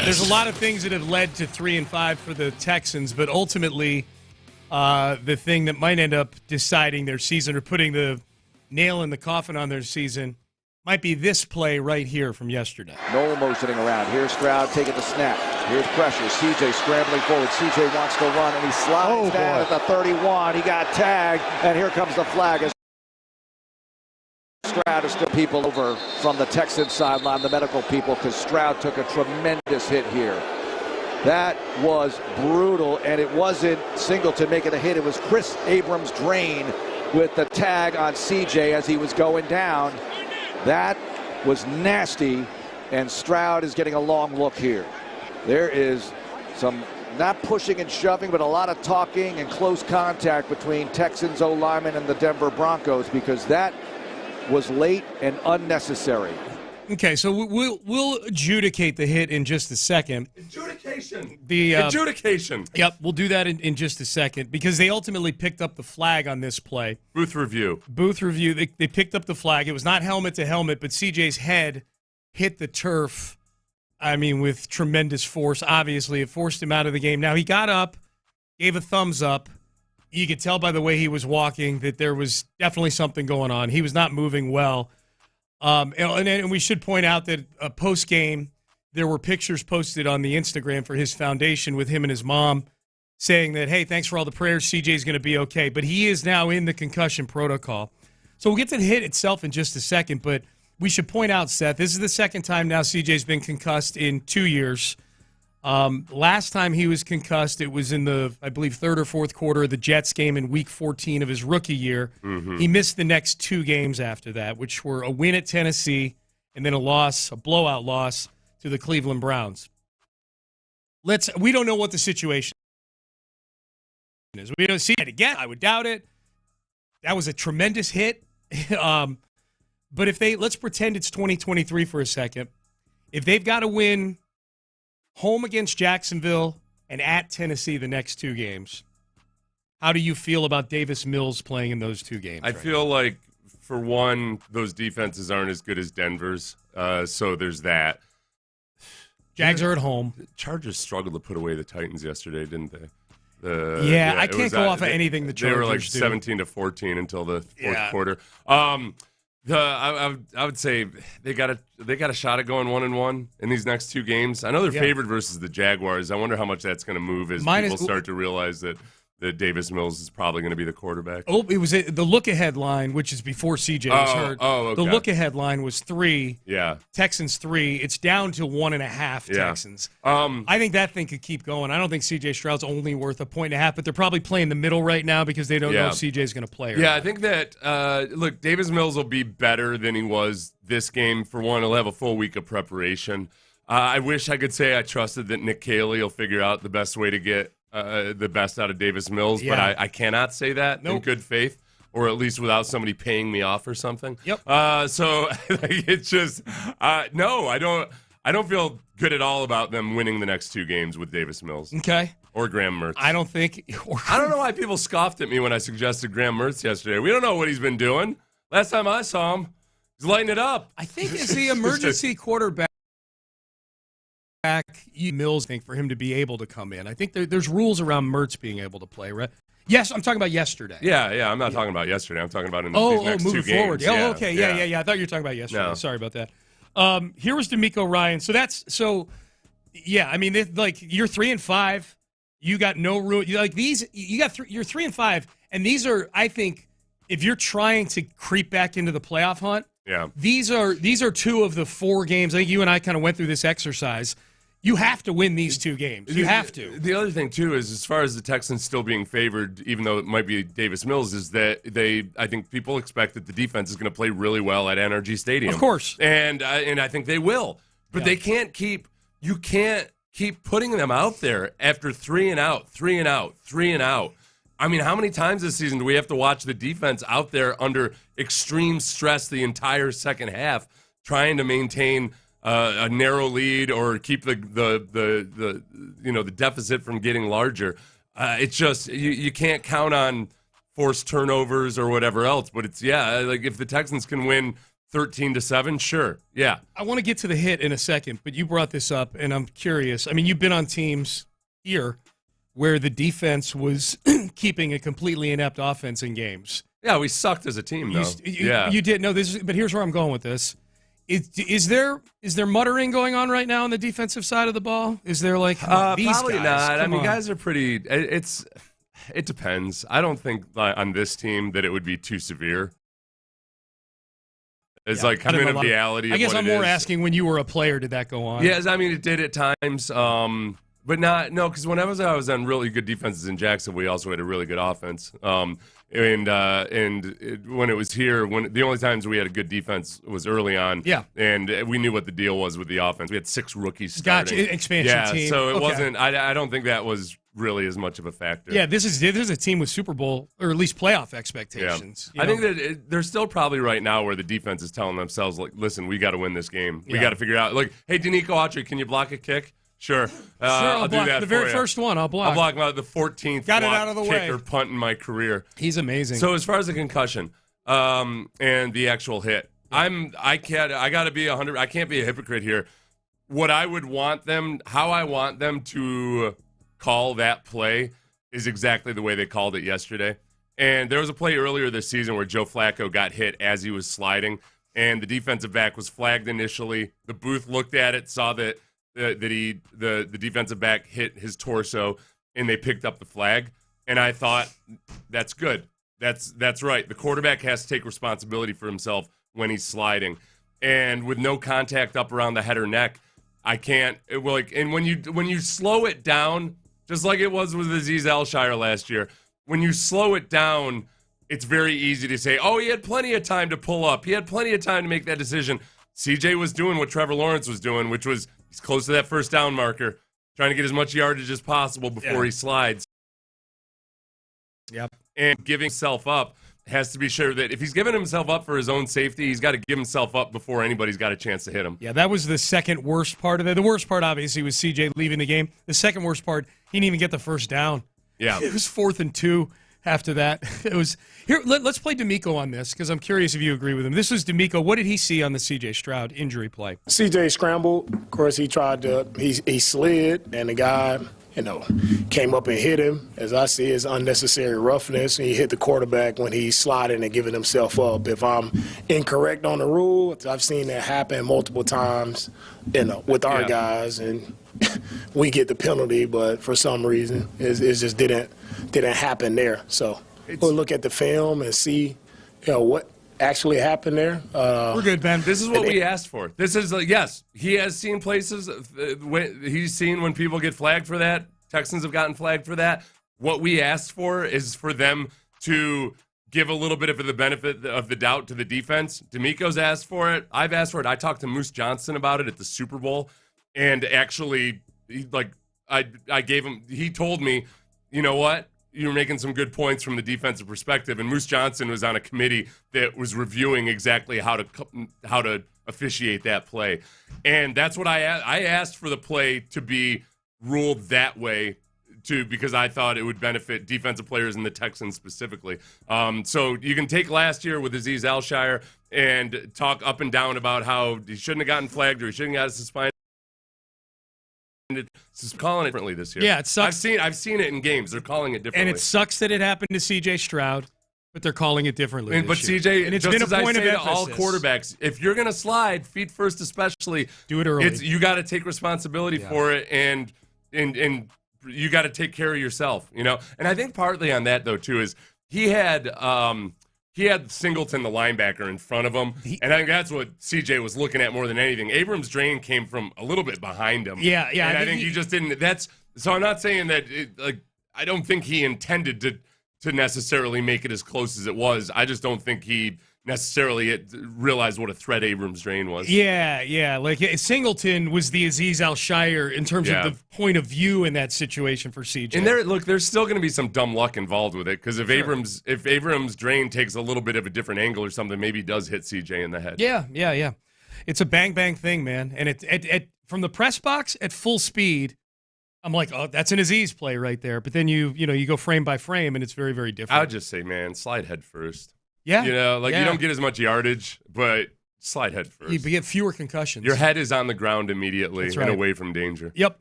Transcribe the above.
there's a lot of things that have led to 3-5 for the Texans, but ultimately the thing that might end up deciding their season or putting the nail in the coffin on their season might be this play right here from yesterday. Noel motioning around. Here's Stroud taking the snap. Here's pressure. CJ scrambling forward. CJ wants to run, and he slides down at the 31. He got tagged, and here comes the flag. As Stroud is still people over from the Texans sideline, the medical people, because Stroud took a tremendous hit here. That was brutal, and it wasn't Singleton making a hit. It was Chris Abrams-Drain with the tag on CJ as he was going down. That was nasty, and Stroud is getting a long look here. There is some not pushing and shoving, but a lot of talking and close contact between Texans O-linemen and the Denver Broncos, because that was late and unnecessary. Okay, so we'll adjudicate the hit in just a second. Adjudication. Adjudication. Yep, we'll do that in just a second, because they ultimately picked up the flag on this play. Booth review. They picked up the flag. It was not helmet to helmet, but CJ's head hit the turf, with tremendous force. Obviously, it forced him out of the game. Now, he got up, gave a thumbs up. You could tell by the way he was walking that there was definitely something going on. He was not moving well. And we should point out that post-game, there were pictures posted on the Instagram for his foundation with him and his mom saying that, hey, thanks for all the prayers, CJ's going to be okay. But he is now in the concussion protocol. So we'll get to the hit itself in just a second, but we should point out, Seth, this is the second time now CJ's been concussed in 2 years. Last time he was concussed, it was in the, I believe, third or fourth quarter of the Jets game in Week 14 of his rookie year. Mm-hmm. He missed the next 2 games after that, which were a win at Tennessee and then a blowout loss to the Cleveland Browns. We don't know what the situation is. We don't see it again. I would doubt it. That was a tremendous hit. But let's pretend it's 2023 for a second. If they've got to win home against Jacksonville and at Tennessee the next 2 games, how do you feel about Davis Mills playing in those 2 games? I feel like, for one, those defenses aren't as good as Denver's, so there's that. Jags are at home. The Chargers struggled to put away the Titans yesterday, didn't they? I can't go off of anything the Chargers do. They were like 17-14 until the fourth quarter. I would say they got a shot at going 1-1 in these next 2 games. I know they're favored versus the Jaguars. I wonder how much that's going to move as people start to realize that Davis Mills is probably going to be the quarterback. Oh, it was the look-ahead line, which is before CJ was hurt. Oh, okay. The look-ahead line was 3. Yeah. Texans 3. It's down to 1.5 Texans. I think that thing could keep going. I don't think CJ Stroud's only worth 1.5, but they're probably playing the middle right now because they don't know if CJ's going to play or not. I think that, look, Davis Mills will be better than he was this game. For one, he'll have a full week of preparation. I wish I could say I trusted that Nick Caley will figure out the best way to get the best out of Davis Mills, but I cannot say that in good faith, or at least without somebody paying me off or something. Yep. So it's just no, I don't feel good at all about them winning the next 2 games with Davis Mills. Okay. Or Graham Mertz. I don't think. I don't know why people scoffed at me when I suggested Graham Mertz yesterday. We don't know what he's been doing. Last time I saw him, he's lighting it up. I think as the emergency quarterback, Mills think for him to be able to come in. I think there's rules around Mertz being able to play, right? Yes, I'm talking about yesterday. Yeah. I'm not talking about yesterday. I'm talking about in these next 2 games. Moving forward. Oh, okay. Yeah. I thought you were talking about yesterday. No. Sorry about that. Here was DeMeco Ryan. You're 3-5. You got no room. You're 3-5, and these are, I think, if you're trying to creep back into the playoff hunt. Yeah. These are 2 of the 4 games. I think you and I kind of went through this exercise. You have to win these 2 games. You have to. The other thing, too, is as far as the Texans still being favored, even though it might be Davis Mills, is that I think people expect that the defense is going to play really well at NRG Stadium. Of course. And I think they will. But you can't keep putting them out there after 3 and out, 3 and out, 3 and out. I mean, how many times this season do we have to watch the defense out there under extreme stress the entire second half, trying to maintain a narrow lead or keep the deficit from getting larger? It's just you can't count on forced turnovers or whatever else. But it's like if the Texans can win 13-7, sure. Yeah. I want to get to the hit in a second, but you brought this up, and I'm curious. I mean, you've been on teams here where the defense was keeping a completely inept offense in games. Yeah, we sucked as a team, though. You did. No, but here's where I'm going with this. Is there muttering going on right now on the defensive side of the ball? Is there like these probably guys? not? I mean, on. guys are pretty. It depends. I don't think on this team that it would be too severe. It's like kind of reality. I guess I'm more asking when you were a player, did that go on? Yes, I mean it did at times, but because when I was on really good defenses in Jacksonville, we also had a really good offense. When it was here, the only times we had a good defense was early on. Yeah, and we knew what the deal was with the offense. We had 6 rookies starting. Gotcha, expansion team. So it wasn't. I don't think that was really as much of a factor. Yeah, this is a team with Super Bowl or at least playoff expectations. Yeah. I think that they're still probably right now where the defense is telling themselves, like, listen, we got to win this game. We got to figure out, like, hey, Danico Autry, can you block a kick? Sure. I'll do that the very first one. I'll block. I'll block about the 14th got it out of the kick way. or punt in my career. He's amazing. So as far as the concussion and the actual hit, I gotta be 100. I can't be a hypocrite here. What I would want them, how I want them to call that play is exactly the way they called it yesterday. And there was a play earlier this season where Joe Flacco got hit as he was sliding, and the defensive back was flagged initially. The booth looked at it, saw that the defensive back hit his torso, and they picked up the flag. And I thought, that's good. That's right. The quarterback has to take responsibility for himself when he's sliding. And with no contact up around the head or neck, I can't. And when you slow it down, just like it was with Azeez Al-Shaair last year, when you slow it down, it's very easy to say, oh, he had plenty of time to pull up. He had plenty of time to make that decision. CJ was doing what Trevor Lawrence was doing, which was he's close to that first down marker, trying to get as much yardage as possible before he slides. Yep. And giving himself up has to be sure that if he's giving himself up for his own safety, he's got to give himself up before anybody's got a chance to hit him. Yeah, that was the second worst part of it. The worst part, obviously, was CJ leaving the game. The second worst part, he didn't even get the first down. Yeah. It was 4th and 2 after that. It was here. Let's play D'Amico on this because I'm curious if you agree with him. This was D'Amico. What did he see on the CJ Stroud injury play? CJ scrambled. Of course, he slid, and the guy, came up and hit him. As I see, it's unnecessary roughness. He hit the quarterback when he's sliding and giving himself up. If I'm incorrect on the rule, I've seen that happen multiple times, with our guys, and we get the penalty, but for some reason, it just didn't happen there. So we'll look at the film and see, what actually happened there. We're good, Ben. This is what we asked for. This is yes, he has seen places. He's seen when people get flagged for that. Texans have gotten flagged for that. What we asked for is for them to give a little bit of the benefit of the doubt to the defense. D'Amico's asked for it. I've asked for it. I talked to Moose Johnson about it at the Super Bowl, and actually, I gave him. He told me, you know what? You're making some good points from the defensive perspective, and Moose Johnson was on a committee that was reviewing exactly how to officiate that play, and that's what I asked for the play to be ruled that way because I thought it would benefit defensive players in the Texans specifically. So you can take last year with Azeez Al-Shaair and talk up and down about how he shouldn't have gotten flagged or he shouldn't have gotten suspended. It's calling it differently this year. Yeah, it sucks. I've seen it in games. They're calling it differently. And it sucks that it happened to CJ Stroud, but they're calling it differently. But this year. CJ, and it's just been a as I point say of to all emphasis. quarterbacks, if you're going to slide, feet first especially, do it early. You got to take responsibility for it, and you got to take care of yourself. And I think partly on that though too is he had Singleton, the linebacker, in front of him, and I think that's what CJ was looking at more than anything. Abrams' drain came from a little bit behind him. Yeah. And I think he just didn't. So I'm not saying that. I don't think he intended to necessarily make it as close as it was. I just don't think he necessarily realized what a threat Abrams' drain was. Yeah. Like Singleton was the Azeez Al-Shaair in terms of the point of view in that situation for CJ. And there's still going to be some dumb luck involved with it because if Abrams' drain takes a little bit of a different angle or something, maybe he does hit CJ in the head. Yeah. It's a bang thing, man. And it from the press box at full speed, I'm like, oh, that's an Azeez play right there. But then you go frame by frame, and it's very, very different. I would just say, man, slide head first. Yeah. You don't get as much yardage, but slide head first. You get fewer concussions. Your head is on the ground immediately That's and right. away from danger. Yep.